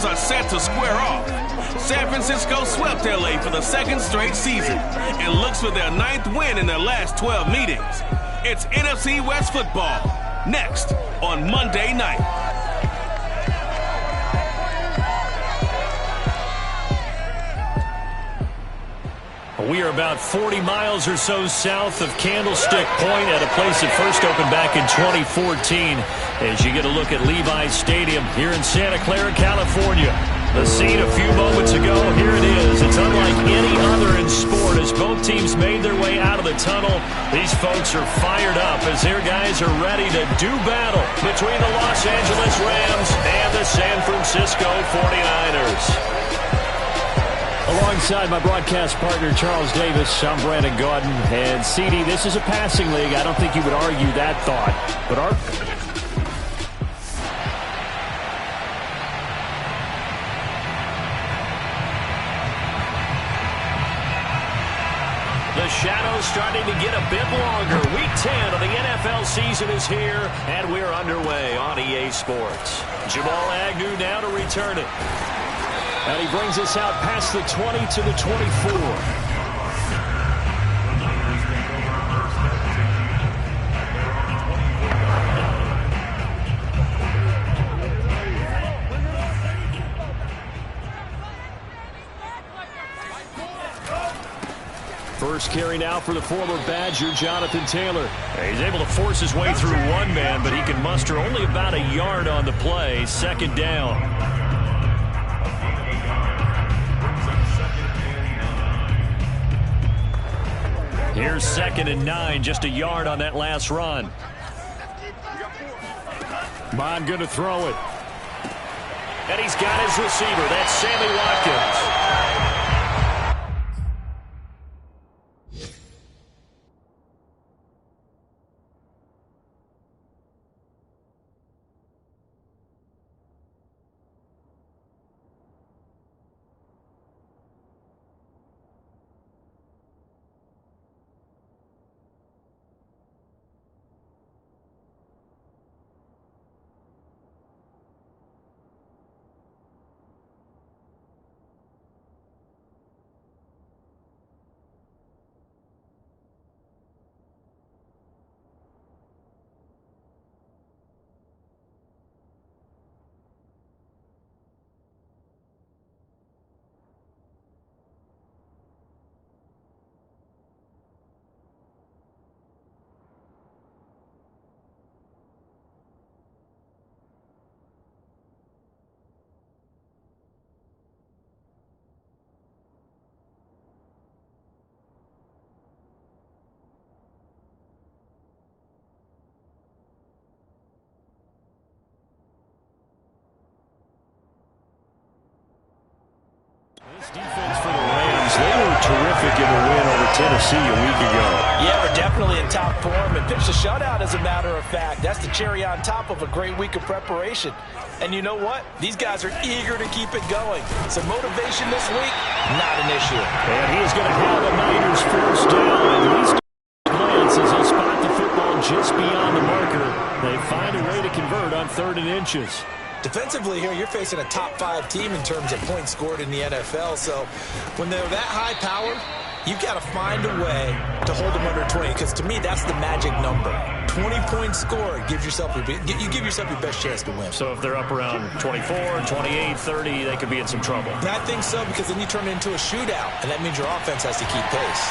Rams are set to square off. San Francisco swept LA for the second straight season and looks for their 9th win in their last 12 meetings. It's NFC West football, next on Monday night. We are about 40 miles or so south of Candlestick Point at a place that first opened back in 2014 as you get a look at Levi's Stadium here in Santa Clara, California. The scene a few moments ago, here it is. It's unlike any other in sport as both teams made their way out of the tunnel. These folks are fired up as their guys are ready to do battle between the Los Angeles Rams and the San Francisco 49ers. Alongside my broadcast partner, Charles Davis, I'm Brandon Gaudin. And, CD, this is a passing league. I don't think you would argue that thought. But the shadow's starting to get a bit longer. Week 10 of the NFL season is here, and we're underway on EA Sports. Jamal Agnew now to return it. And he brings us out past the 20 to the 24. First carry now for the former Badger, Jonathan Taylor. He's able to force his way through one man, but he can muster only about a yard on the play. Second down. Here's 2nd and 9, just a yard on that last run. Bond going to throw it. And he's got his receiver. That's Sammy Watkins. This defense for the Rams, they were terrific in the win over Tennessee a week ago. Yeah, they're definitely in top form and pitched a shutout, as a matter of fact. That's the cherry on top of a great week of preparation. And you know what? These guys are eager to keep it going. So motivation this week, not an issue. And he is going to have a Niners first down. And he's glance as he'll spot the football just beyond the marker. They find a way to convert on 3rd and inches. Defensively here, you're facing a top-5 team in terms of points scored in the NFL. So when they're that high-powered, you've got to find a way to hold them under 20, because to me, that's the magic number. 20 points scored, you give yourself your best chance to win. So if they're up around 24, 28, 30, they could be in some trouble. And I think so, because then you turn it into a shootout, and that means your offense has to keep pace.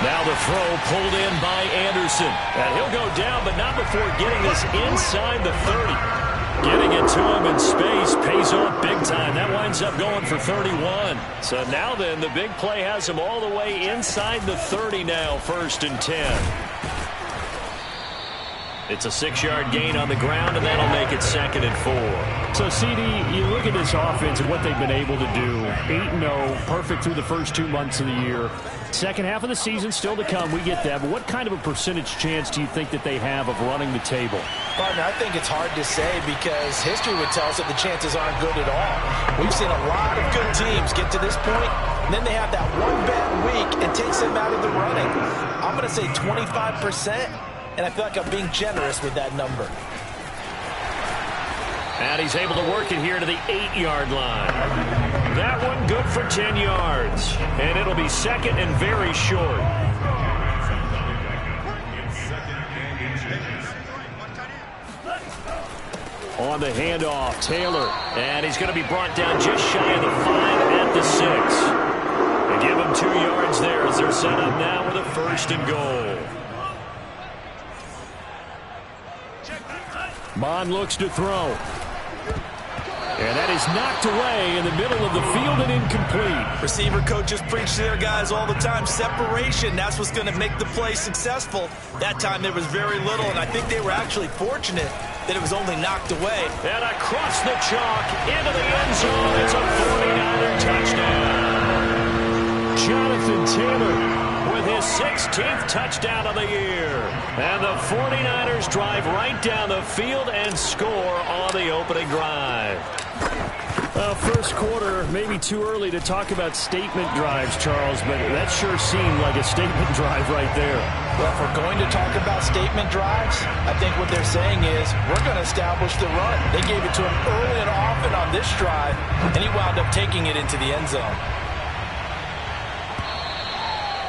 Now the throw pulled in by Anderson. And he'll go down, but not before getting this inside the 30. Getting it to him in space pays off big time. That winds up going for 31. So now then, the big play has him all the way inside the 30 now, 1st and 10. It's a 6-yard gain on the ground, and that'll make it 2nd and 4. So, CD, you look at this offense and what they've been able to do. 8-0, perfect through the first 2 months of the year. Second half of the season still to come. We get that. But what kind of a percentage chance do you think that they have of running the table? Partner, I think it's hard to say, because history would tell us that the chances aren't good at all. We've seen a lot of good teams get to this point, and then they have that one bad week and takes them out of the running. I'm going to say 25%. And I feel like I'm being generous with that number. And he's able to work it here to the 8-yard line. That one good for 10 yards. And it'll be second and very short. On the handoff, Taylor. And he's going to be brought down just shy of the 5 at the 6. They give him 2 yards there as they're set up now with a first and goal. Mon looks to throw. And that is knocked away in the middle of the field and incomplete. Receiver coaches preach to their guys all the time. Separation, that's what's going to make the play successful. That time there was very little, and I think they were actually fortunate that it was only knocked away. And across the chalk into the end zone. It's a 49er touchdown. Jonathan Taylor with his 16th touchdown of the year. And the 49ers drive right down the field and score on the opening drive. First quarter, maybe too early to talk about statement drives, Charles, but that sure seemed like a statement drive right there. Well, if we're going to talk about statement drives, I think what they're saying is we're going to establish the run. They gave it to him early and often on this drive, and he wound up taking it into the end zone.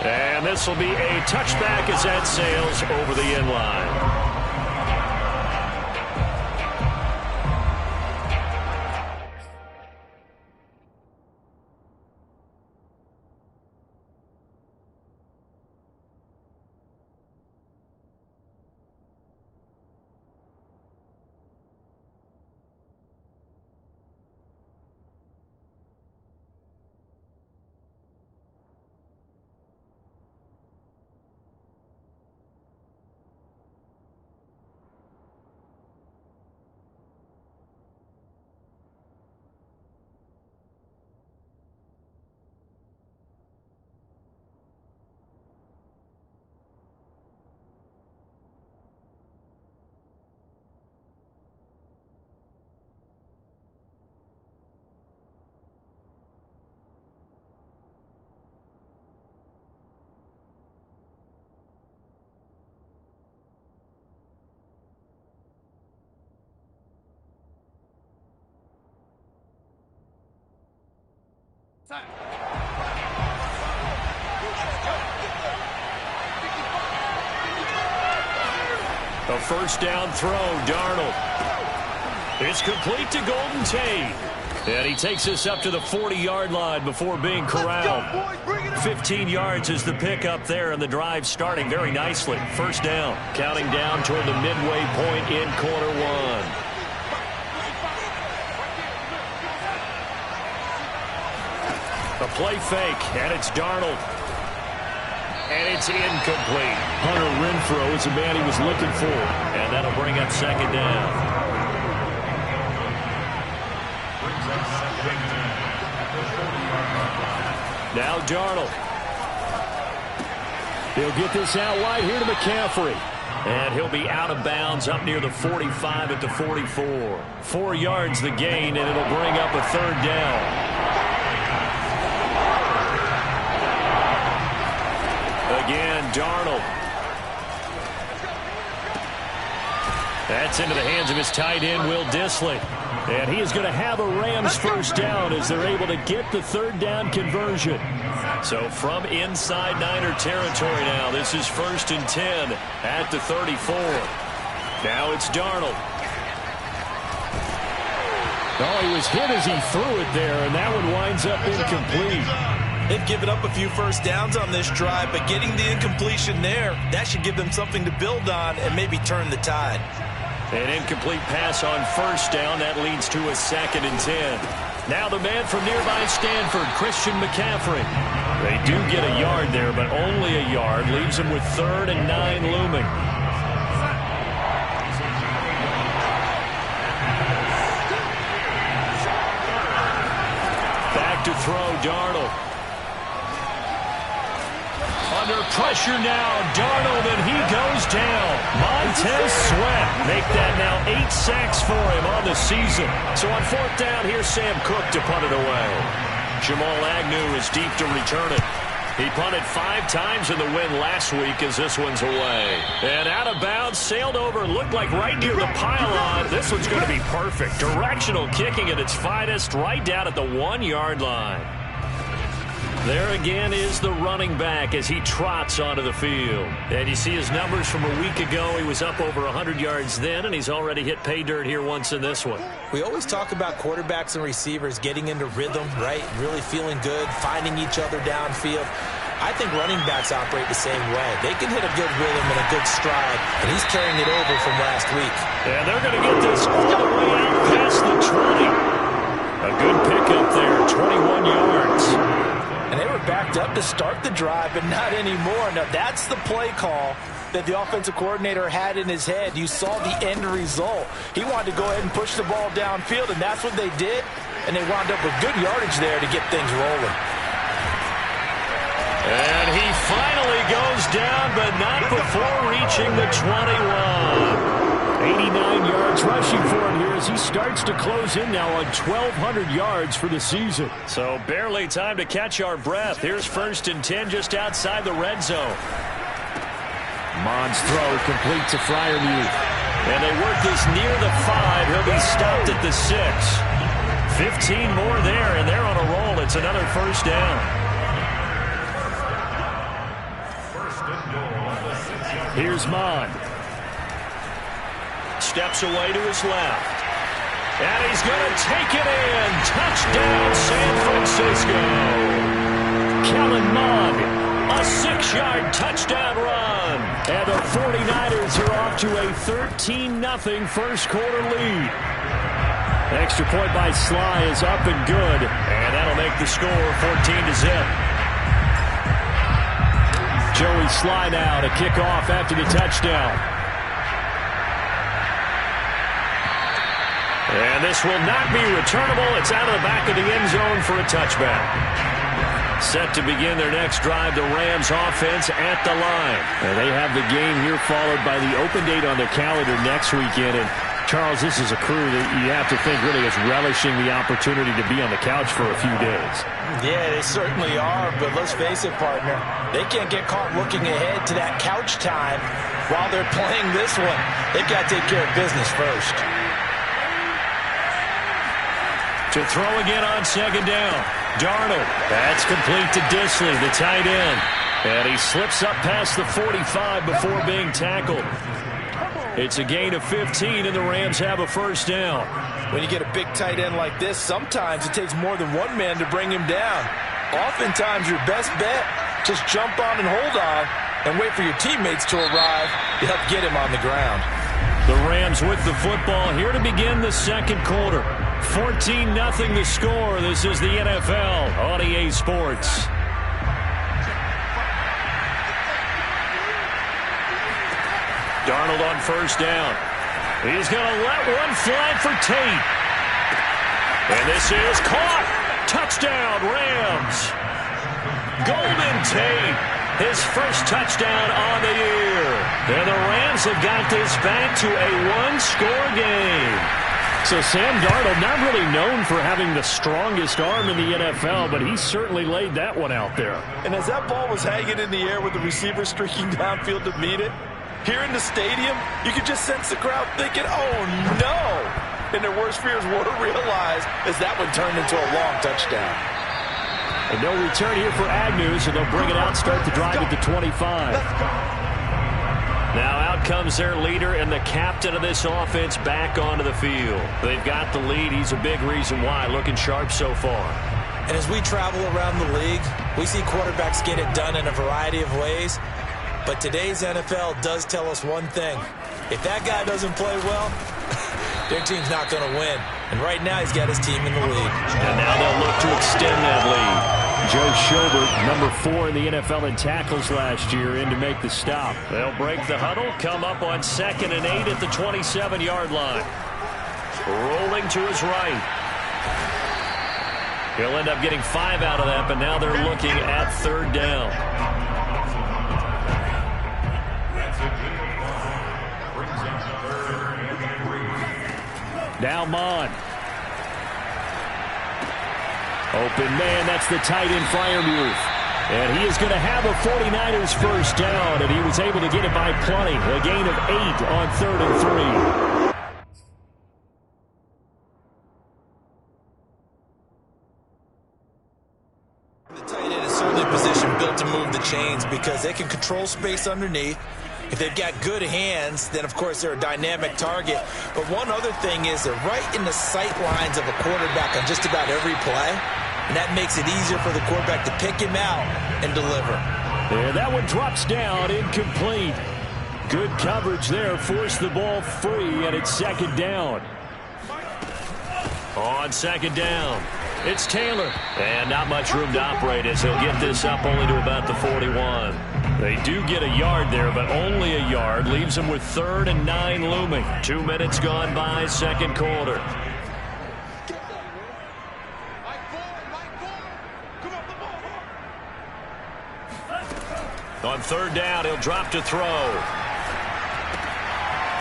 And this will be a touchback as that sails over the end line. A first down throw, Darnold. It's complete to Golden Tate. And he takes us up to the 40-yard line before being corralled. 15 yards is the pickup there, and the drive starting very nicely. First down, counting down toward the midway point in quarter one. A play fake, and it's Darnold. And it's incomplete. Hunter Renfrow is the man he was looking for. And that'll bring up second down. Now Darnold. He'll get this out wide here to McCaffrey. And he'll be out of bounds up near the 45 at the 44. 4 yards the gain, and it'll bring up a third down. Again, Darnold. That's into the hands of his tight end, Will Dissly. And he is going to have a Rams first down as they're able to get the third down conversion. So from inside Niner territory now, this is 1st and 10 at the 34. Now it's Darnold. Oh, he was hit as he threw it there, and that one winds up incomplete. They've given up a few first downs on this drive, but getting the incompletion there, that should give them something to build on and maybe turn the tide. An incomplete pass on first down. That leads to a 2nd and 10. Now the man from nearby Stanford, Christian McCaffrey. They do get a yard there, but only a yard. Leaves them with 3rd and 9 looming. Back to throw, Darnold. Under pressure now, Darnold, and he goes down. Montez Sweat make that now 8 sacks for him on the season. So on 4th down, here's Sam Cook to punt it away. Jamal Agnew is deep to return it. He punted 5 times in the win last week as this one's away. And out of bounds, sailed over, looked like right near the pylon. This one's going to be perfect. Directional kicking at its finest, right down at the 1-yard line. There again is the running back as he trots onto the field. And you see his numbers from a week ago. He was up over 100 yards then, and he's already hit pay dirt here once in this one. We always talk about quarterbacks and receivers getting into rhythm, right? Really feeling good, finding each other downfield. I think running backs operate the same way. They can hit a good rhythm and a good stride, and he's carrying it over from last week. And they're going to get this all the way out past the 20. A good pickup there, 21 yards. And they were backed up to start the drive, but not anymore. Now, that's the play call that the offensive coordinator had in his head. You saw the end result. He wanted to go ahead and push the ball downfield, and that's what they did. And they wound up with good yardage there to get things rolling. And he finally goes down, but not before reaching the 21. 89 yards rushing for him here as he starts to close in now on 1,200 yards for the season. So barely time to catch our breath. Here's 1st and 10 just outside the red zone. Mond's throw complete to Freiermuth. And they work this near the 5. He'll be stopped at the 6. 15 more there, and they're on a roll. It's another 1st down. Here's Mond. Steps away to his left. And he's going to take it in. Touchdown, San Francisco. Kellen Mond, a 6-yard touchdown run. And the 49ers are off to a 13-0 first quarter lead. Extra point by Sly is up and good. And that'll make the score 14-0. Joey Sly now to kick off after the touchdown. And this will not be returnable. It's out of the back of the end zone for a touchback. Set to begin their next drive, the Rams offense at the line. And they have the game here followed by the open date on their calendar next weekend. And Charles, this is a crew that you have to think really is relishing the opportunity to be on the couch for a few days. Yeah, they certainly are, but let's face it, partner. They can't get caught looking ahead to that couch time while they're playing this one. They've got to take care of business first. To throw again on 2nd down. Darnold. That's complete to Disley, the tight end. And he slips up past the 45 before being tackled. It's a gain of 15, and the Rams have a 1st down. When you get a big tight end like this, sometimes it takes more than one man to bring him down. Oftentimes, your best bet, just jump on and hold on and wait for your teammates to arrive to help get him on the ground. The Rams with the football here to begin the 2nd quarter. 14-0 the score. This is the NFL on EA Sports. Darnold on 1st down. He's going to let one fly for Tate. And this is caught. Touchdown, Rams. Golden Tate, his 1st touchdown on the year. And the Rams have got this back to a 1-score game. So Sam Darnold, not really known for having the strongest arm in the NFL, but he certainly laid that one out there. And as that ball was hanging in the air with the receiver streaking downfield to meet it, here in the stadium, you could just sense the crowd thinking, oh, no. And their worst fears were realized as that one turned into a long touchdown. And no return here for Agnew, so they'll bring it out, start the drive at the 25. Now out comes their leader and the captain of this offense back onto the field. They've got the lead. He's a big reason why. Looking sharp so far. And as we travel around the league, we see quarterbacks get it done in a variety of ways. But today's NFL does tell us one thing. If that guy doesn't play well, their team's not going to win. And right now he's got his team in the lead. And now they'll look to extend that lead. Joe Schobert, number 4 in the NFL in tackles last year, in to make the stop. They'll break the huddle, come up on 2nd and 8 at the 27-yard line. Rolling to his right. He'll end up getting 5 out of that, but now they're looking at 3rd down. Now Mond. Open man, that's the tight end Freiermuth. And he is going to have a 49ers first down, and he was able to get it by plenty. A gain of 8 on 3rd and 3. The tight end is certainly a position built to move the chains because they can control space underneath. If they've got good hands, then, of course, they're a dynamic target. But one other thing is they're right in the sight lines of a quarterback on just about every play. And that makes it easier for the quarterback to pick him out and deliver. And that one drops down, incomplete. Good coverage there, forced the ball free, and it's 2nd down. On 2nd down, it's Taylor. And not much room to operate as he'll get this up only to about the 41. They do get a yard there, but only a yard. Leaves them with 3rd and 9 looming. 2 minutes gone by, 2nd quarter. On 3rd down, he'll drop to throw.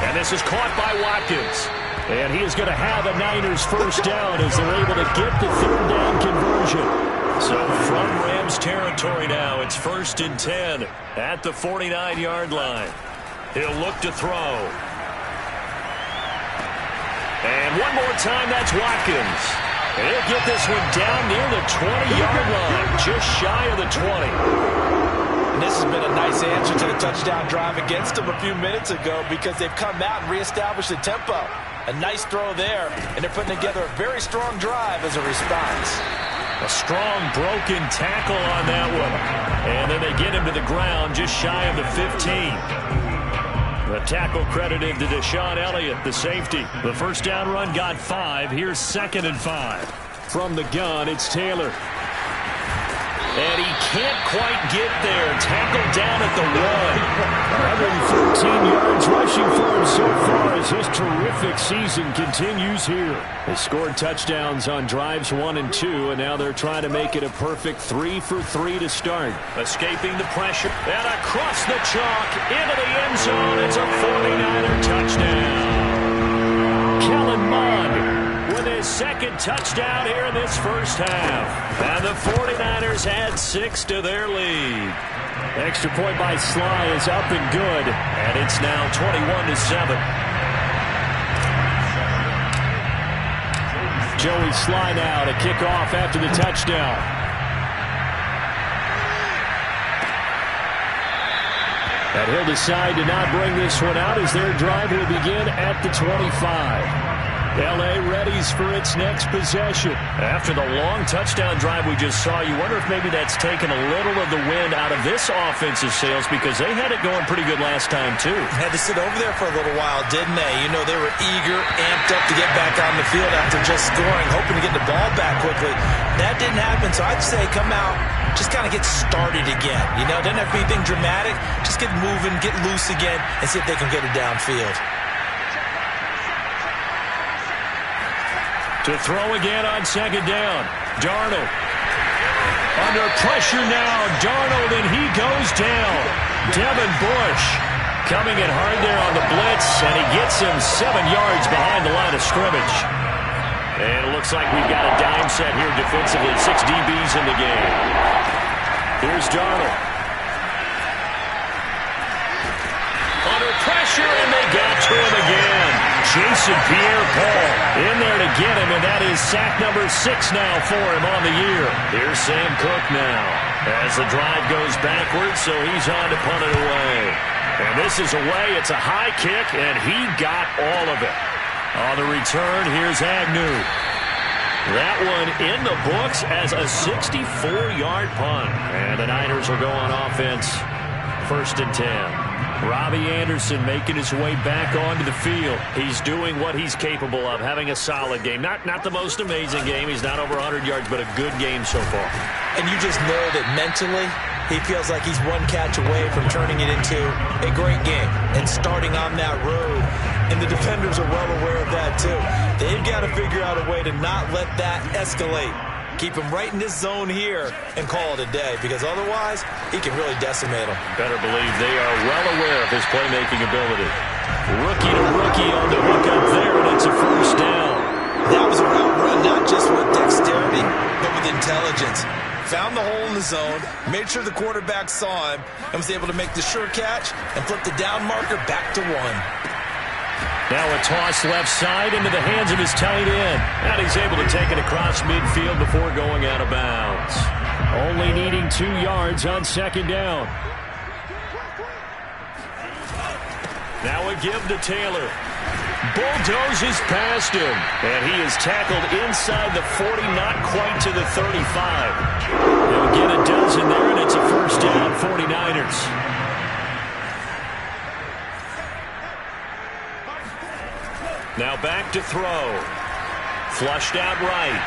And this is caught by Watkins. And he is going to have a Niners first down as they're able to get the 3rd down conversion. So from Rams territory now, it's 1st and 10 at the 49-yard line. He'll look to throw. And one more time, that's Watkins. And he'll get this one down near the 20-yard line, just shy of the 20. And this has been a nice answer to the touchdown drive against them a few minutes ago because they've come out and reestablished the tempo. A nice throw there, and they're putting together a very strong drive as a response. A strong broken tackle on that one. And then they get him to the ground just shy of the 15. The tackle credited to Deshaun Elliott, the safety. The first down run got 5. Here's 2nd and 5. From the gun, it's Taylor. And he can't quite get there. Tackled down at the 1. 113 yards rushing for him so far as his terrific season continues here. They scored touchdowns on drives 1 and 2, and now they're trying to make it a perfect 3 for 3 to start. Escaping the pressure, and across the chalk, into the end zone. It's a 49er touchdown. Kellen Mond with his 2nd touchdown here in this first half. And the 49ers add 6 to their lead. Extra point by Sly is up and good. And it's now 21-7. Joey Sly now to kick off after the touchdown. And he'll decide to not bring this one out as their drive will begin at the 25. L.A. readies for its next possession. After the long touchdown drive we just saw, you wonder if maybe that's taken a little of the wind out of this offensive sails because they had it going pretty good last time, too. Had to sit over there for a little while, didn't they? You know, they were eager, amped up to get back on the field after just scoring, hoping to get the ball back quickly. That didn't happen, so I'd say come out, just kind of get started again. You know, doesn't have to be anything dramatic. Just get moving, get loose again, and see if they can get it downfield. To throw again on 2nd down. Darnold. Under pressure now. Darnold, and he goes down. Devin Bush coming in hard there on the blitz, and he gets him 7 yards behind the line of scrimmage. And it looks like we've got a dime set here defensively. 6 DBs in the game. Here's Darnold. Under pressure, and they got to him again. Jason Pierre-Paul in there to get him, and that is sack number 6 now for him on the year. Here's Sam Cook now as the drive goes backwards, so he's on to punt it away. And this is away. It's a high kick, and he got all of it. On the return, here's Agnew. That one in the books as a 64-yard punt. And the Niners will go on offense. 1st and 10. Robbie Anderson making his way back onto the field. He's doing what he's capable of, having a solid game. Not the most amazing game. He's not over 100 yards, but a good game so far. And you just know that mentally he feels like he's one catch away from turning it into a great game and starting on that road. And the defenders are well aware of that, too. They've got to figure out a way to not let that escalate. Keep him right in this zone here and call it a day, because otherwise he can really decimate them. Better believe they are well aware of his playmaking ability. Rookie to rookie on the hook up there, and it's a first down. That was a route run not just with dexterity, but with intelligence. found the hole in the zone, made sure the quarterback saw him, and was able to make the sure catch and flip the down marker back to 1. Now a toss left side into the hands of his tight end. And he's able to take it across midfield before going out of bounds. Only needing 2 yards on second down. Now a give to Taylor. Bulldozes past him. And he is tackled inside the 40, not quite to the 35. They'll get a dozen there, and it's a first down, 49ers. Now back to throw. Flushed out right.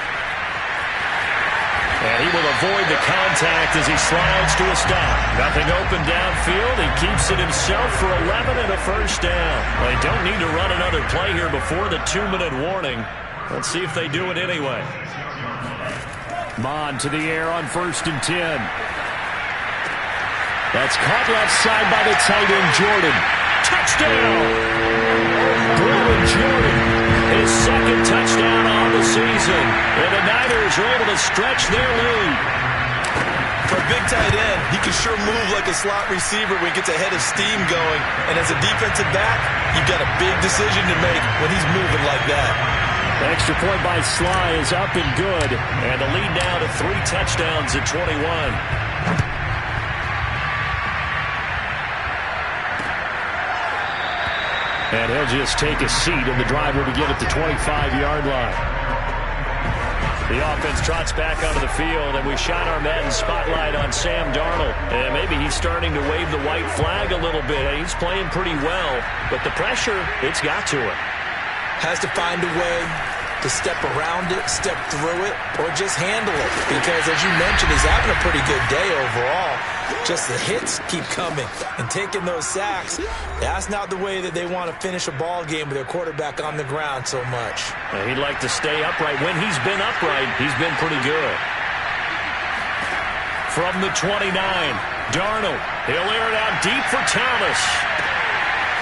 And he will avoid the contact as he slides to a stop. Nothing open downfield. He keeps it himself for 11 and a first down. They don't need to run another play here before the 2-minute warning. Let's see if they do it anyway. Mon to the air on 1st and 10. That's caught left side by the tight end, Jordan. Touchdown! Brevin Jordan, his second touchdown on the season. And the Niners are able to stretch their lead. For a big tight end, he can sure move like a slot receiver when he gets a head of steam going. And as a defensive back, you've got a big decision to make when he's moving like that. The extra point by Sly is up and good. And the lead now to 3 touchdowns at 21. And he'll just take a seat, and the drive will begin at the 25-yard line. The offense trots back onto the field, and we shine our Madden spotlight on Sam Darnold. And maybe he's starting to wave the white flag a little bit. He's playing pretty well, but the pressure, it's got to him. Has to find a way to step around it, step through it, or just handle it. Because, as you mentioned, he's having a pretty good day overall. Just the hits keep coming and taking those sacks. That's not the way that they want to finish a ball game with their quarterback on the ground so much. And he'd like to stay upright. When he's been upright, he's been pretty good. From the 29, Darnold. He'll air it out deep for Thomas.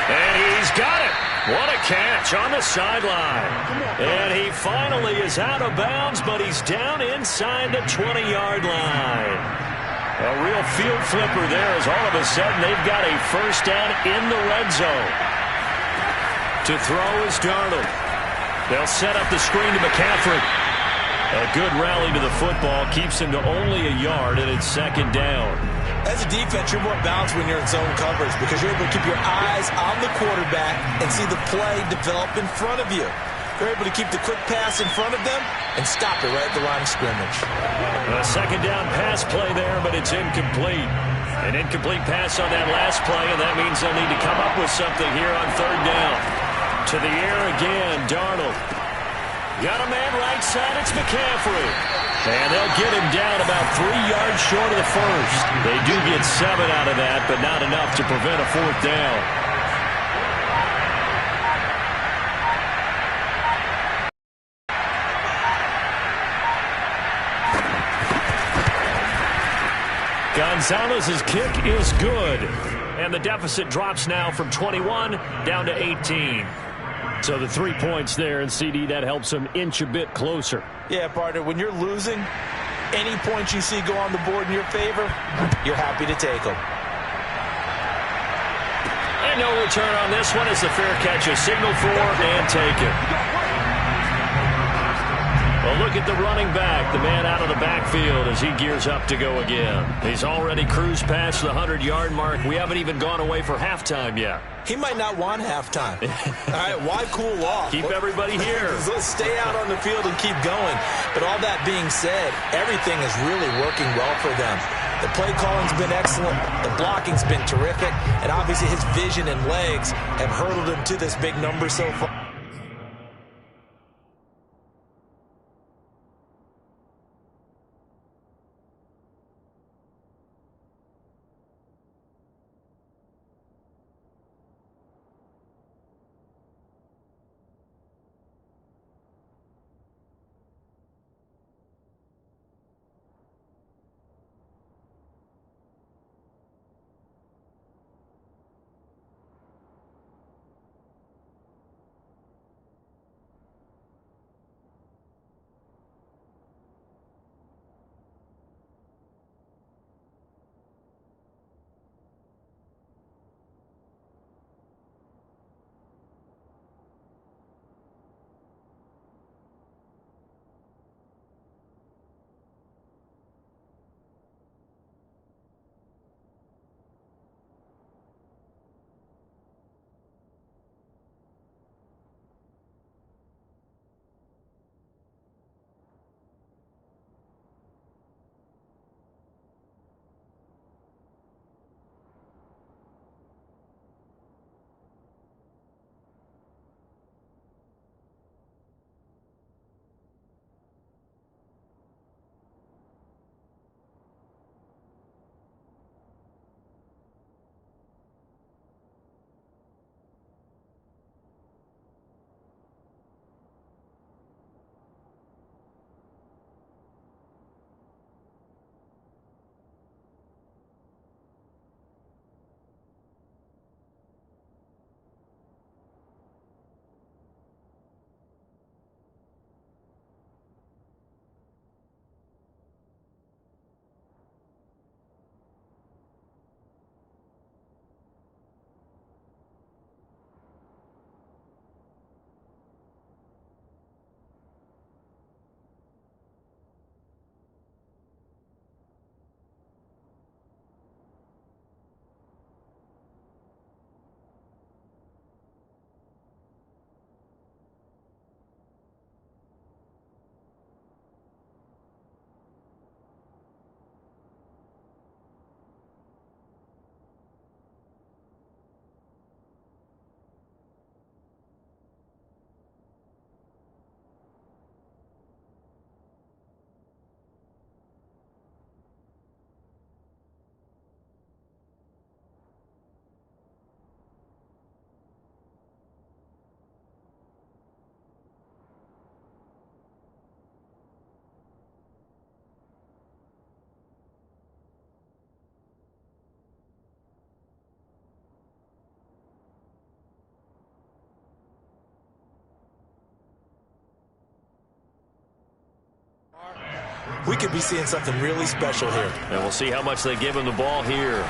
And he's got it. What a catch on the sideline. And he finally is out of bounds, but he's down inside the 20-yard line. A real field flipper there as all of a sudden they've got a first down in the red zone. To throw is Darnold. They'll set up the screen to McCaffrey. A good rally to the football keeps him to only a yard, and it's second down. As a defense, you're more balanced when you're in zone coverage because you're able to keep your eyes on the quarterback and see the play develop in front of you. They're able to keep the quick pass in front of them and stop it right at the line of scrimmage. A second down pass play there, but it's incomplete. An incomplete pass on that last play, and that means they'll need to come up with something here on third down. To the air again, Darnold. Got a man right side, it's McCaffrey. And they'll get him down about 3 yards short of the first. They do get 7 out of that, but not enough to prevent a fourth down. Gonzalez's kick is good. And the deficit drops now from 21 down to 18. So the 3 points there, and CD, that helps them inch a bit closer. Yeah, partner, when you're losing, any points you see go on the board in your favor, you're happy to take them. And no return on this one as the fair catch is signaled for and taken. Well, look at the running back, the man out of the backfield as he gears up to go again. He's already cruised past the 100-yard mark. We haven't even gone away for halftime yet. He might not want halftime. All right, why cool off? Keep everybody here. Let's stay out on the field and keep going. But all that being said, everything is really working well for them. The play calling's been excellent. The blocking's been terrific. And obviously his vision and legs have hurdled him to this big number so far. we could be seeing something really special here. And we'll see how much they give him the ball here.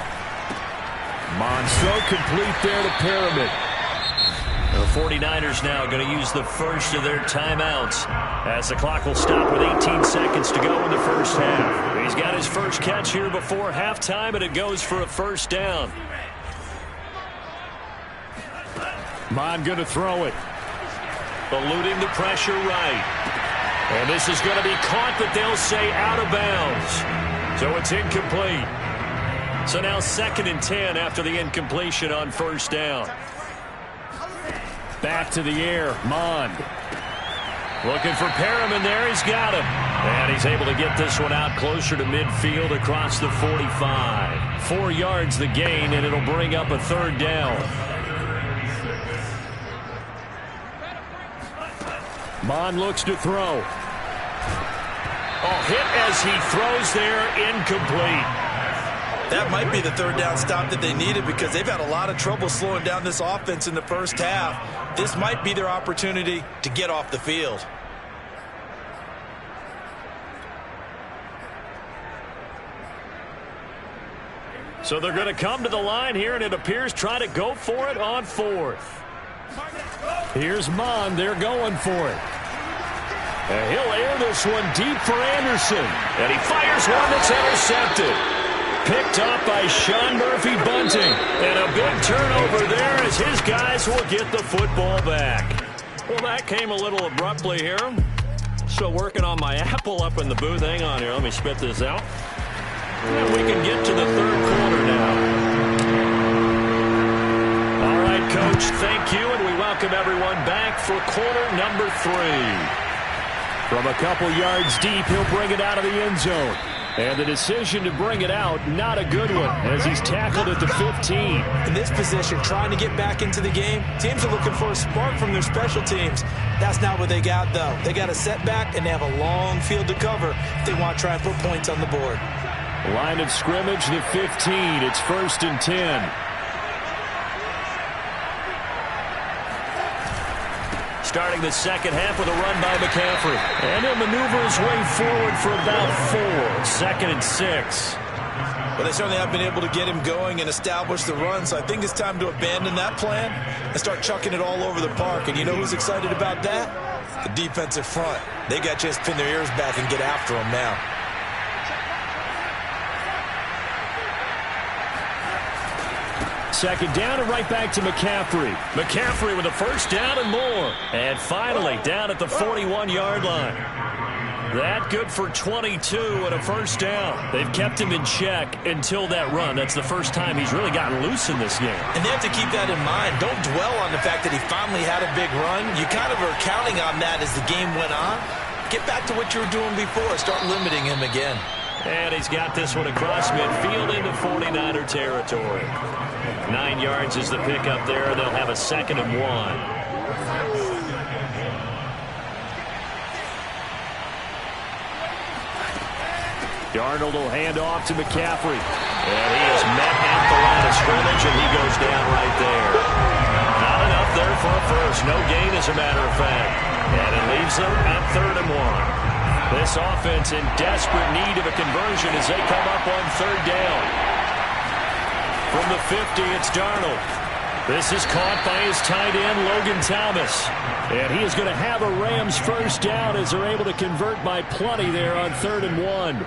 Monso complete there to Pyramid. The 49ers now going to use the first of their timeouts as the clock will stop with 18 seconds to go in the first half. He's got his first catch here before halftime, and it goes for a first down. Mon going to throw it. Eluding the pressure right. And this is going to be caught, but they'll say out of bounds. So it's incomplete. So now 2nd and 10 after the incompletion on first down. Back to the air, Mon. Looking for Perriman there. He's got him. And he's able to get this one out closer to midfield across the 45. 4 yards the gain, and it'll bring up a third down. Mon looks to throw. Oh, hit as he throws there, incomplete. That might be the third down stop that they needed because they've had a lot of trouble slowing down this offense in the first half. This might be their opportunity to get off the field. So they're going to come to the line here, and it appears try to go for it on 4th. Here's Mon. They're going for it. And he'll air this one deep for Anderson. And he fires one that's intercepted. Picked up by Sean Murphy-Bunting. And a big turnover there as his guys will get the football back. Well, that came a little abruptly here. Still working on my apple up in the booth. Hang on here. Let me spit this out. And we can get to the third quarter now. All right, Coach, thank you. And we welcome everyone back for quarter number 3. From a couple yards deep, he'll bring it out of the end zone. And the decision to bring it out, not a good one, as he's tackled at the 15. In this position, trying to get back into the game, teams are looking for a spark from their special teams. That's not what they got, though. They got a setback, and they have a long field to cover if they want to try and put points on the board. Line of scrimmage, the 15. It's 1st and 10. Starting the second half with a run by McCaffrey. And he'll maneuver his way forward for about 4. 2nd and 6. Well, they certainly have been able to get him going and establish the run, so I think it's time to abandon that plan and start chucking it all over the park. And you know who's excited about that? The defensive front. They got to just pin their ears back and get after him now. Second down and right back to McCaffrey. McCaffrey with a first down and more. And finally down at the 41-yard line. That good for 22 and a first down. They've kept him in check until that run. That's the first time he's really gotten loose in this game. And they have to keep that in mind. Don't dwell on the fact that he finally had a big run. You kind of are counting on that as the game went on. Get back to what you were doing before. Start limiting him again. And he's got this one across midfield into 49er territory. 9 yards is the pickup there. They'll have a 2nd and 1. Darnold will hand off to McCaffrey. And he is met at the line of scrimmage, and he goes down right there. Not enough there for a first. No gain, as a matter of fact. And it leaves them at 3rd and 1. This offense in desperate need of a conversion as they come up on 3rd down. From the 50, it's Darnold. This is caught by his tight end, Logan Thomas. And he is going to have a Rams first down as they're able to convert by plenty there on 3rd and 1.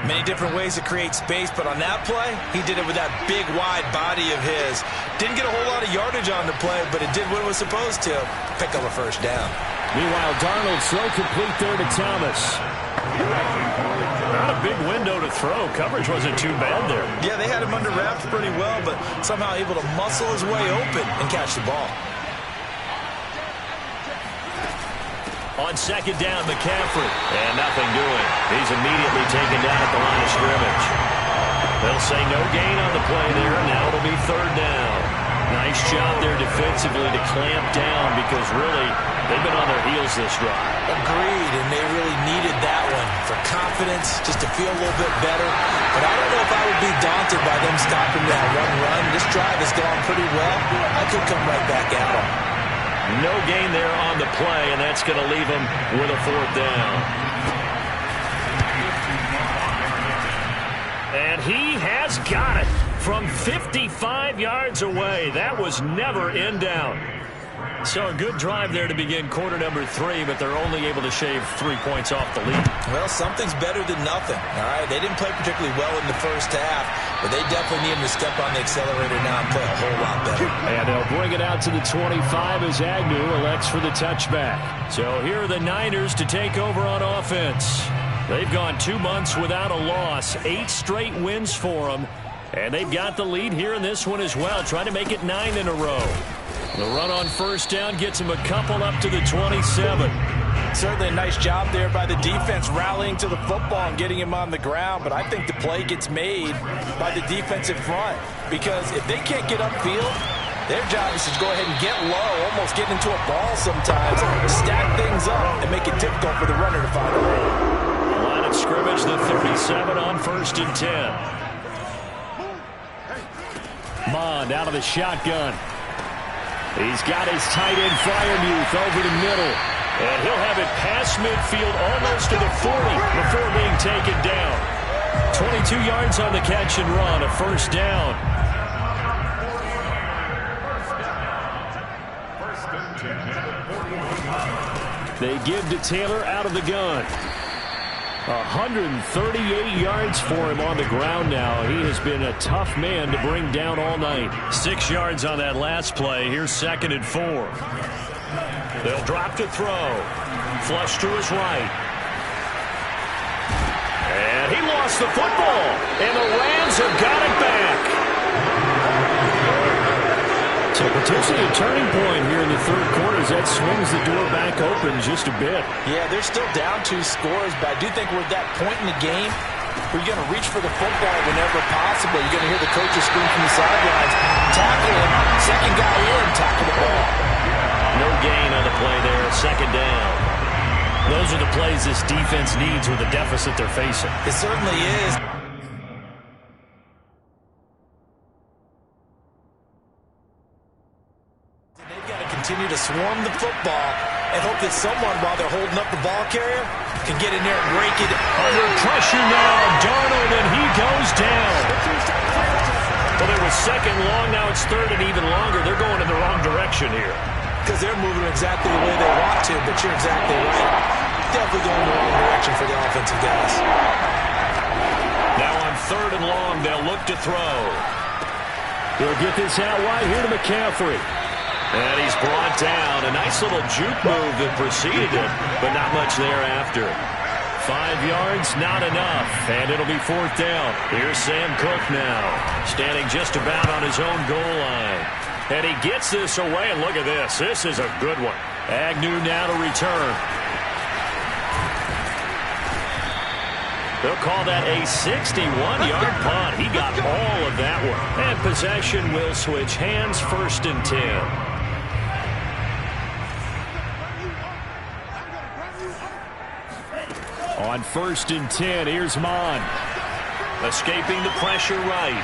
Many different ways to create space, but on that play, he did it with that big, wide body of his. Didn't get a whole lot of yardage on the play, but it did what it was supposed to. Pick up a first down. Meanwhile, Darnold throw complete there to Thomas. Not a big window to throw. Coverage wasn't too bad there. Yeah, they had him under wraps pretty well, but somehow able to muscle his way open and catch the ball. On 2nd down, McCaffrey. And nothing doing. He's immediately taken down at the line of scrimmage. They'll say no gain on the play there. Now it'll be 3rd down. Nice job there defensively to clamp down because really they've been on their heels this drive. Agreed, and they really needed that one for confidence, just to feel a little bit better. But I don't know if I would be daunted by them stopping that one run. This drive has gone pretty well. I could come right back at them. No gain there on the play, and that's going to leave them with a 4th down. got it from 55 yards away. That was never in down. So a good drive there to begin quarter number 3, but they're only able to shave 3 points off the lead. Well, something's better than nothing. All right, they didn't play particularly well in the first half, but they definitely need to step on the accelerator now and play a whole lot better. And they'll bring it out to the 25 as Agnew elects for the touchback. So here are the Niners to take over on offense. They've gone 2 months without a loss, 8 straight wins for them, and they've got the lead here in this one as well, trying to make it 9 in a row. The run on first down gets him a couple up to the 27. Certainly a nice job there by the defense rallying to the football and getting him on the ground, but I think the play gets made by the defensive front because if they can't get upfield, their job is to go ahead and get low, almost get into a ball sometimes, stack things up, and make it difficult for the runner to find a way. Line of scrimmage, the 37 on 1st and 10. Mond out of the shotgun. He's got his tight end Freiermuth over the middle. And he'll have it past midfield almost to the 40 before being taken down. 22 yards on the catch and run, a first down. They give to Taylor out of the gun. 138 yards for him on the ground now. He has been a tough man to bring down all night. 6 yards on that last play. Here's 2nd and 4. They'll drop to throw. Flush to his right. And he lost the football. And the Rams have got it back. So potentially a turning point here in the 3rd quarter as that swings the door back open just a bit. Yeah, they're still down 2 scores, but I do think we're at that point in the game where you're going to reach for the football whenever possible. You're going to hear the coaches scream from the sidelines, tackle him, second guy in, tackle the ball. No gain on the play there, 2nd down. Those are the plays this defense needs with the deficit they're facing. It certainly is. Continue to swarm the football and hope that someone, while they're holding up the ball carrier, can get in there and break it. Under pressure now, Darnold, and he goes down. Well, it was 2nd long, now it's 3rd and even longer. They're going in the wrong direction here. Because they're moving exactly the way they want to, but you're exactly right. Definitely going in the wrong direction for the offensive guys. Now on 3rd and long, they'll look to throw. They'll get this out wide here to McCaffrey. And he's brought down. A nice little juke move that preceded it, but not much thereafter. 5 yards, not enough, and it'll be 4th down. Here's Sam Cook now, standing just about on his own goal line. And he gets this away, and look at this. This is a good one. Agnew now to return. They'll call that a 61-yard punt. He got all of that one. And possession will switch hands, 1st and 10. On 1st and 10, here's Mond. Escaping the pressure right.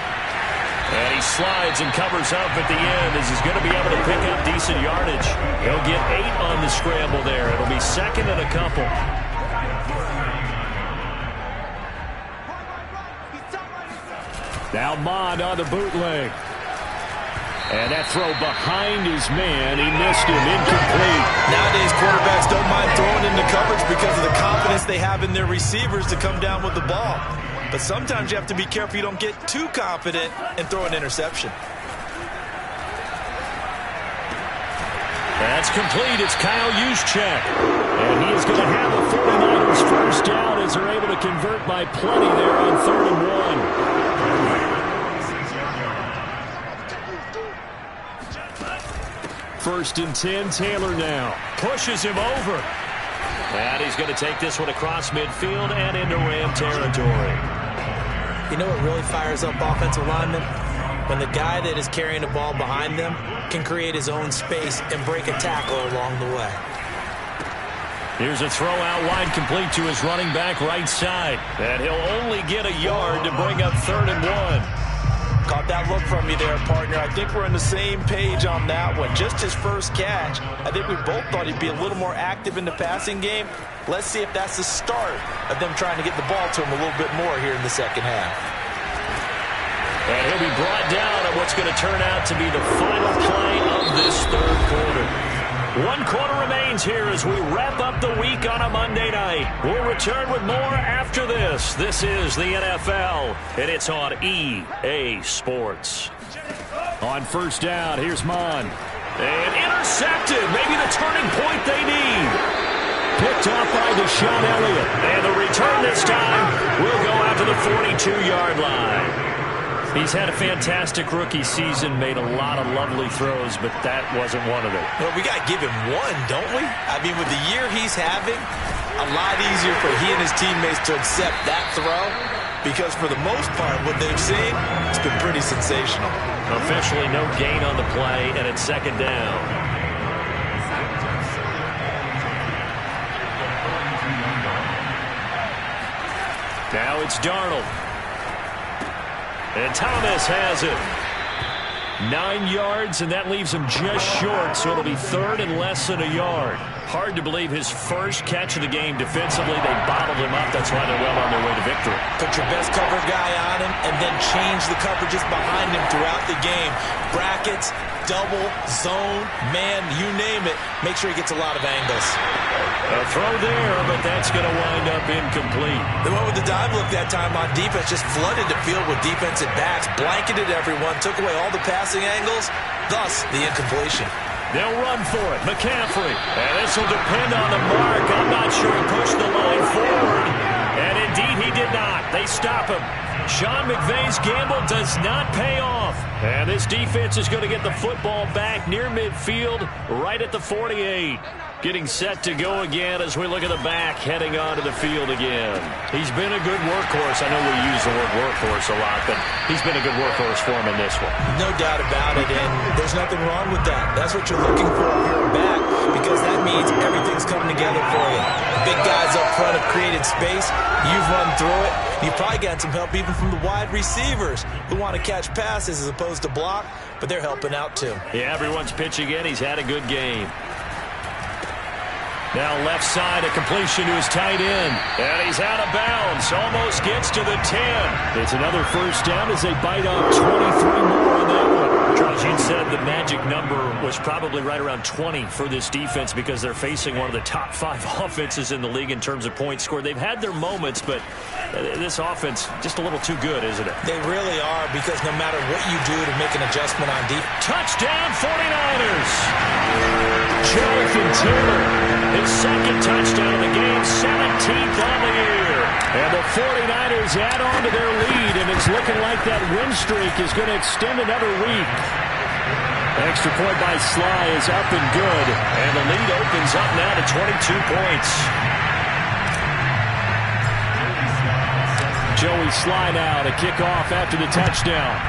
And he slides and covers up at the end as he's going to be able to pick up decent yardage. He'll get 8 on the scramble there. It'll be 2nd and a couple. Now Mond on the bootleg. And that throw behind his man. He missed him. Incomplete. Nowadays, quarterbacks don't mind throwing into coverage because of the confidence they have in their receivers to come down with the ball. But sometimes you have to be careful you don't get too confident and throw an interception. That's complete. It's Kyle Juszczyk. And he is going to have the 49ers first down as they're able to convert by plenty there on 3rd and 1. 1st and 10, Taylor now. Pushes him over. And he's going to take this one across midfield and into Ram territory. You know what really fires up offensive linemen? When the guy that is carrying the ball behind them can create his own space and break a tackle along the way. Here's a throw out wide, complete to his running back right side. And he'll only get a yard to bring up 3rd and 1. Caught that look from you there, partner. I think we're on the same page on that one. Just his first catch. I think we both thought he'd be a little more active in the passing game. Let's see if that's the start of them trying to get the ball to him a little bit more here in the 2nd half. And he'll be brought down at what's going to turn out to be the final play of this third quarter. 1 quarter remains here as we wrap up the week on a Monday night. We'll return with more after this. This is the NFL, and it's on EA Sports. On first down, here's Mon. And intercepted. Maybe the turning point they need. Picked off by Deshaun Elliott. And the return this time will go out to the 42-yard line. He's had a fantastic rookie season, made a lot of lovely throws, but that wasn't one of them. Well, we got to give him one, don't we? I mean, with the year he's having, a lot easier for he and his teammates to accept that throw, because for the most part, what they've seen, it's been pretty sensational. Officially no gain on the play, and it's second down. Now it's Darnold. And Thomas has it. 9 yards, and that leaves him just short, so it'll be third and less than a yard. Hard to believe his first catch of the game defensively. They bottled him up. That's why they're well on their way to victory. Put your best cover guy on him and then change the coverages behind him throughout the game. Brackets, double, zone, man, you name it. Make sure he gets a lot of angles. A throw there, but that's going to wind up incomplete. The one with the dive look that time on defense just flooded the field with defensive backs, blanketed everyone, took away all the passing angles, thus the incompletion. They'll run for it. McCaffrey. And this will depend on the mark. I'm not sure he pushed the line forward. And indeed he did not. They stop him. Sean McVay's gamble does not pay off. And this defense is going to get the football back near midfield, right at the 48. Getting set to go again as we look at the back, heading onto the field again. He's been a good workhorse. I know we use the word workhorse a lot, but he's been a good workhorse for him in this one. No doubt about it, and there's nothing wrong with that. That's what you're looking for here back, because that means everything's coming together for you. The big guys up front have created space. You've run through it. You've probably got some help even from the wide receivers who want to catch passes as opposed to block, but they're helping out too. Yeah, everyone's pitching in. He's had a good game. Now left side, a completion to his tight end. And he's out of bounds. Almost gets to the 10. It's another first down as they bite off 23 more on that one. Charles, you said the magic number was probably right around 20 for this defense because they're facing one of the top 5 offenses in the league in terms of points scored. They've had their moments, but this offense just a little too good, isn't it? They really are, because no matter what you do to make an adjustment on defense. Touchdown 49ers! Jonathan Taylor, his second touchdown of the game, 17th on the year. And the 49ers add on to their lead, and it's looking like that win streak is going to extend another week. Extra point by Sly is up and good, and the lead opens up now to 22 points. Joey Sly now to kick off after the touchdown.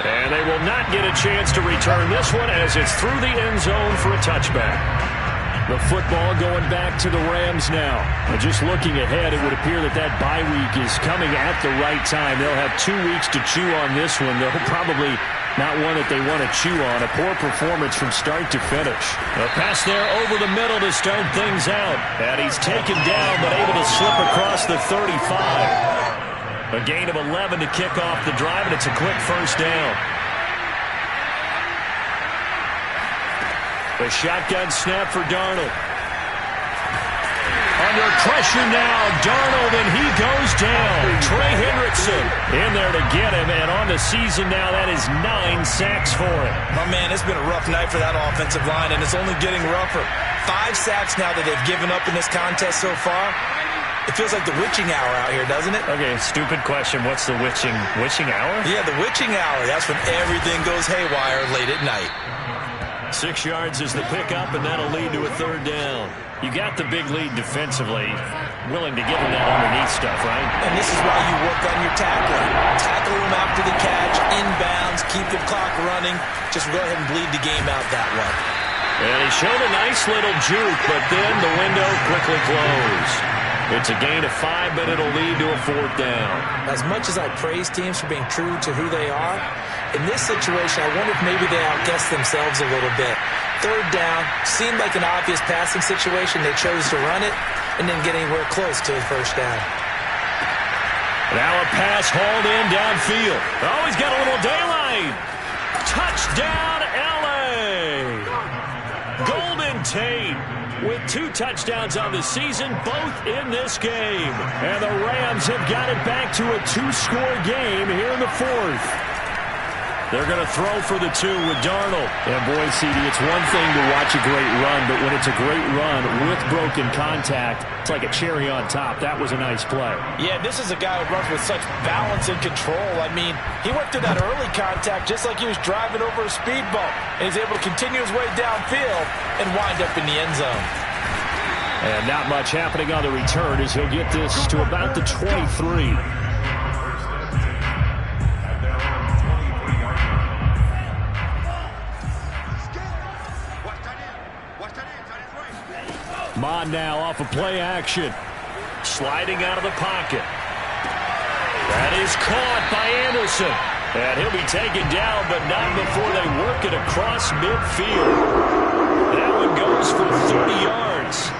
And they will not get a chance to return this one as it's through the end zone for a touchback. The football going back to the Rams now. And just looking ahead, it would appear that that bye week is coming at the right time. They'll have 2 weeks to chew on this one. They'll probably not one that they want to chew on. A poor performance from start to finish. A pass there over the middle to start things out. And he's taken down but able to slip across the 35. A gain of 11 to kick off the drive, and it's a quick first down. A shotgun snap for Darnold. Under pressure now, Darnold, and he goes down. Trey Hendrickson in there to get him, and on the season now, that is 9 sacks for him. Oh, man, it's been a rough night for that offensive line, and it's only getting rougher. 5 sacks now that they've given up in this contest so far. It feels like the witching hour out here, doesn't it? Okay, stupid question. What's the witching hour? Yeah, the witching hour. That's when everything goes haywire late at night. 6 yards is the pickup, and that'll lead to a third down. You got the big lead defensively, willing to give them that underneath stuff, right? And this is why you work on your tackling. Tackle them after the catch, inbounds, keep the clock running. Just go ahead and bleed the game out that way. And he showed a nice little juke, but then the window quickly closed. It's a gain of 5, but it'll lead to a fourth down. As much as I praise teams for being true to who they are, in this situation, I wonder if maybe they outguessed themselves a little bit. Third down, seemed like an obvious passing situation. They chose to run it and didn't get anywhere close to the first down. Now a pass hauled in downfield. Oh, he's got a little daylight. Touchdown, L.A. Golden Tate with 2 touchdowns on the season, both in this game. And the Rams have got it back to a 2-score game here in the 4th. They're going to throw for the 2 with Darnold. And boy, CD, it's one thing to watch a great run, but when it's a great run with broken contact, it's like a cherry on top. That was a nice play. Yeah, this is a guy who runs with such balance and control. I mean, he went through that early contact just like he was driving over a speed bump. And he's able to continue his way downfield and wind up in the end zone. And not much happening on the return as he'll get this to about the 23. Mon now off of play action. Sliding out of the pocket. That is caught by Anderson. And he'll be taken down, but not before they work it across midfield. That one goes for 30 yards.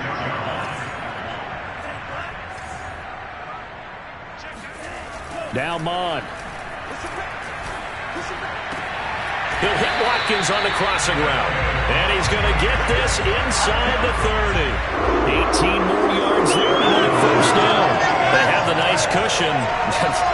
Now Mon. He'll hit Watkins on the crossing route. And he's going to get this inside the 30. 18 more yards there on first down. They have the nice cushion.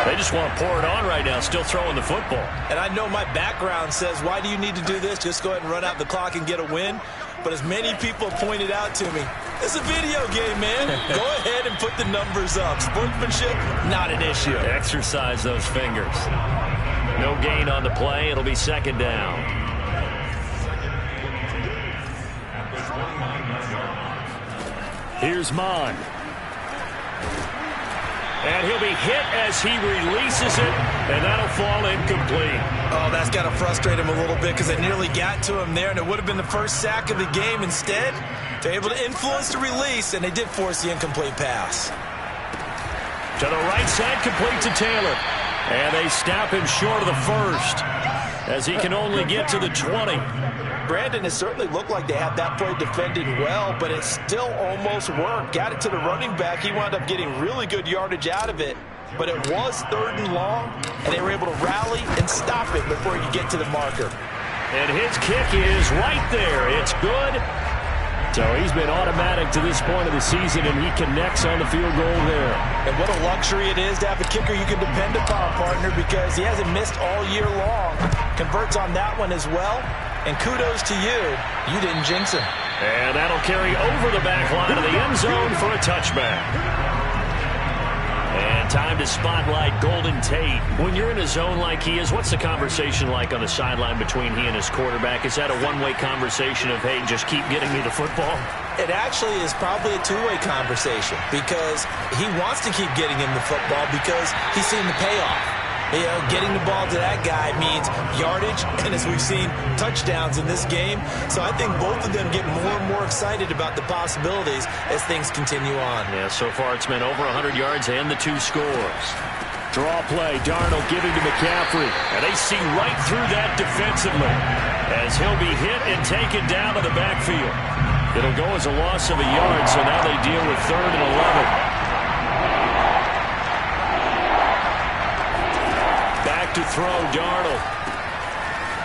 They just want to pour it on right now, still throwing the football. And I know my background says, why do you need to do this? Just go ahead and run out the clock and get a win. But as many people pointed out to me, it's a video game, man. Go ahead and put the numbers up. Sportsmanship, not an issue. Exercise those fingers. No gain on the play. It'll be second down. Here's Mon. And he'll be hit as he releases it, and that'll fall incomplete. Oh, that's got to frustrate him a little bit because they nearly got to him there, and it would have been the first sack of the game. Instead, they're able to influence the release, and they did force the incomplete pass. To the right side, complete to Taylor. And they stop him short of the first as he can only get to the 20. Brandon, it certainly looked like they had that play defended well, but it still almost worked. Got it to the running back. He wound up getting really good yardage out of it, but it was 3rd and long, and they were able to rally and stop it before you get to the marker. And his kick is right there. It's good. So he's been automatic to this point of the season, and he connects on the field goal there. And what a luxury it is to have a kicker you can depend upon, partner, because he hasn't missed all year long. Converts on that one as well. And kudos to you. You didn't jinx him. And that'll carry over the back line of the end zone for a touchback. And time to spotlight Golden Tate. When you're in a zone like he is, what's the conversation like on the sideline between he and his quarterback? Is that a one-way conversation of, hey, just keep getting me the football? It actually is probably a two-way conversation because he wants to keep getting him the football because he's seen the payoff. You know, getting the ball to that guy means yardage, and as we've seen, touchdowns in this game. So I think both of them get more and more excited about the possibilities as things continue on. Yeah, so far it's been over 100 yards and the 2 scores. Draw play, Darnold giving to McCaffrey. And they see right through that defensively as he'll be hit and taken down to the backfield. It'll go as a loss of a yard, so now they deal with 3rd and 11. To throw Darnold.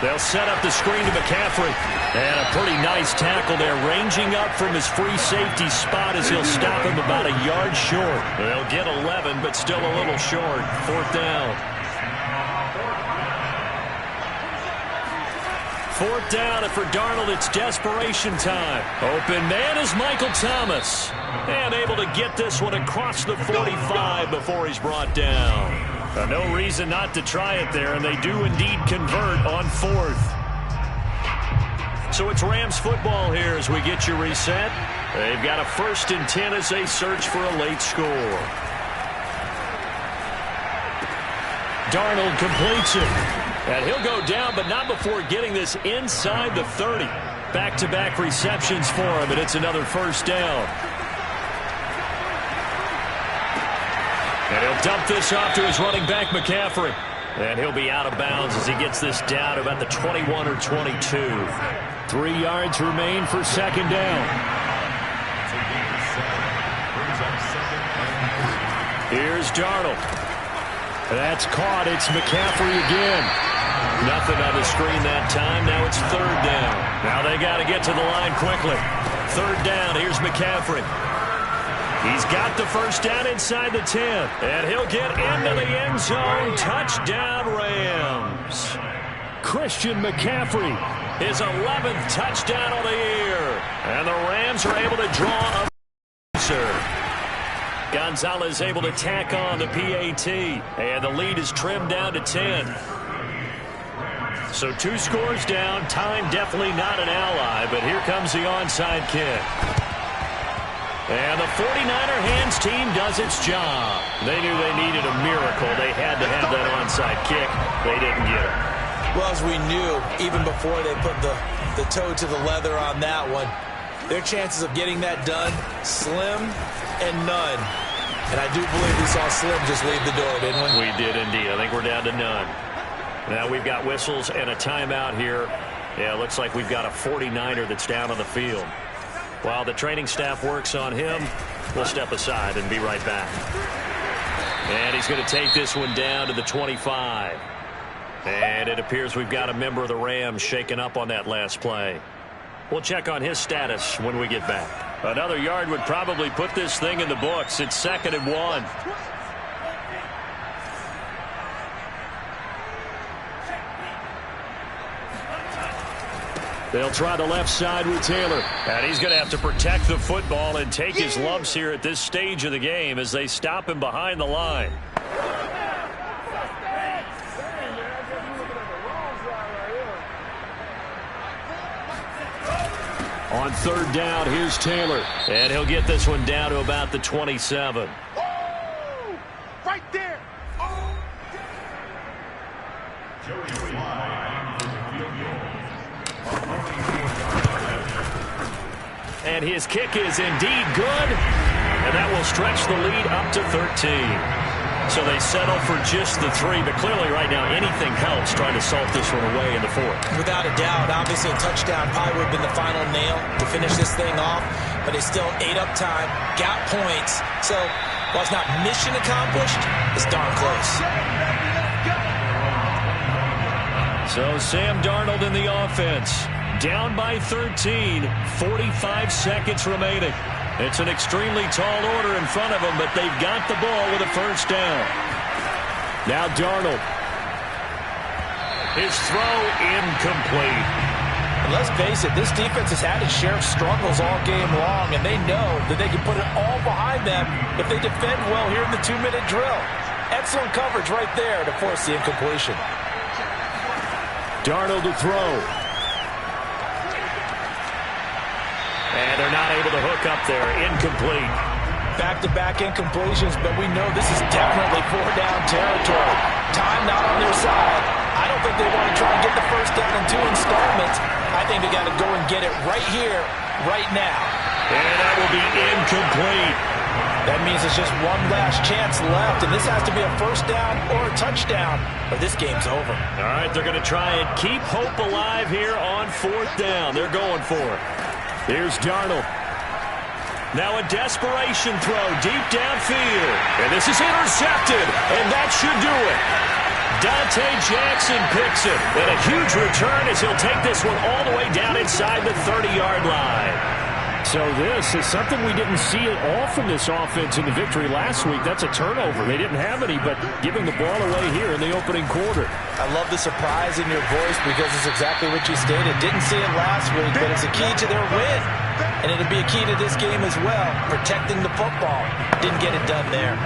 They'll set up the screen to McCaffrey. And a pretty nice tackle there, ranging up from his free safety spot as he'll stop him about a yard short. They'll get 11, but still a little short. 4th down. 4th down, and for Darnold, it's desperation time. Open man is Michael Thomas. And able to get this one across the 45 before he's brought down. No reason not to try it there, and they do indeed convert on 4th. So it's Rams football here as we get you reset. They've got a 1st and 10 as they search for a late score. Darnold completes it. And he'll go down, but not before getting this inside the 30. Back-to-back receptions for him, and it's another 1st down. And he'll dump this off to his running back, McCaffrey. And he'll be out of bounds as he gets this down about the 21 or 22. 3 yards remain for 2nd down. Here's Darnold. That's caught. It's McCaffrey again. Nothing on the screen that time. Now it's third down. Now they got to get to the line quickly. Third down. Here's McCaffrey. He's got the first down inside the 10. And he'll get into the end zone. Touchdown, Rams. Christian McCaffrey. His 11th touchdown of the year. And the Rams are able to draw a answer. Gonzalez able to tack on the PAT. And the lead is trimmed down to 10. So 2 scores down. Time definitely not an ally. But here comes the onside kick. And the 49er hands team does its job. They knew they needed a miracle. They had to have that onside kick. They didn't get it. Well, as we knew, even before they put the toe to the leather on that one, their chances of getting that done, slim and none. And I do believe we saw Slim just leave the door, didn't we? We did indeed. I think we're down to none. Now we've got whistles and a timeout here. Yeah, it looks like we've got a 49er that's down on the field. While the training staff works on him, we'll step aside and be right back. And he's going to take this one down to the 25. And it appears we've got a member of the Rams shaken up on that last play. We'll check on his status when we get back. Another yard would probably put this thing in the books. It's 2nd and 1. They'll try the left side with Taylor. And he's going to have to protect the football and take his lumps here at this stage of the game as they stop him behind the line. On third down, here's Taylor. And he'll get this one down to about the 27. Oh, right there. Oh. And his kick is indeed good. And that will stretch the lead up to 13. So they settle for just the 3, but clearly right now anything helps trying to salt this one away in the 4th. Without a doubt, obviously a touchdown probably would have been the final nail to finish this thing off, but it's still ate up time, got points. So while it's not mission accomplished, it's darn close. So Sam Darnold in the offense. Down by 13, 45 seconds remaining. It's an extremely tall order in front of them, but they've got the ball with a first down. Now Darnold. His throw incomplete. And let's face it, this defense has had its share of struggles all game long, and they know that they can put it all behind them if they defend well here in the 2-minute drill. Excellent coverage right there to force the incompletion. Darnold to throw. And they're not able to hook up there. Incomplete. Back-to-back incompletions, but we know this is definitely 4-down territory. Time not on their side. I don't think they want to try and get the first down in 2 installments. I think they got to go and get it right here, right now. And that will be incomplete. That means it's just one last chance left, and this has to be a first down or a touchdown, or this game's over. All right, they're going to try and keep hope alive here on 4th down. They're going for it. Here's Darnold. Now a desperation throw deep downfield. And this is intercepted, and that should do it. Dante Jackson picks it. And a huge return as he'll take this one all the way down inside the 30-yard line. So this is something we didn't see at all from this offense in the victory last week. That's a turnover. They didn't have any, but giving the ball away here in the opening quarter. I love the surprise in your voice because it's exactly what you stated. Didn't see it last week, but it's a key to their win. And it'll be a key to this game as well, protecting the football. Didn't get it done there.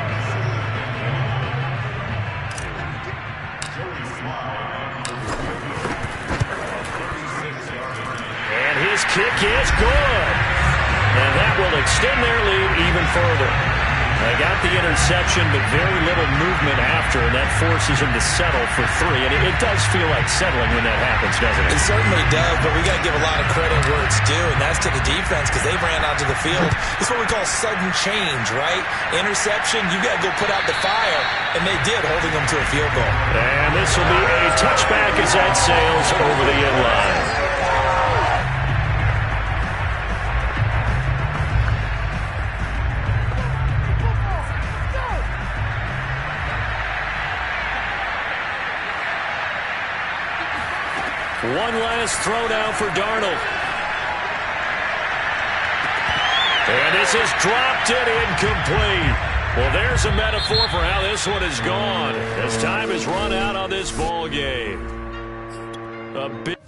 And his kick is good. And that will extend their lead even further. They got the interception, but very little movement after, and that forces them to settle for 3. And it does feel like settling when that happens, doesn't it? It certainly does, but we got to give a lot of credit where it's due, and that's to the defense because they ran out to the field. It's what we call sudden change, right? Interception, you got to go put out the fire, and they did, holding them to a field goal. And this will be a touchback as that sails over the end line. One last throw now for Darnold. And this is dropped it incomplete. Well, there's a metaphor for how this one is gone, as time has run out on this ball game. A big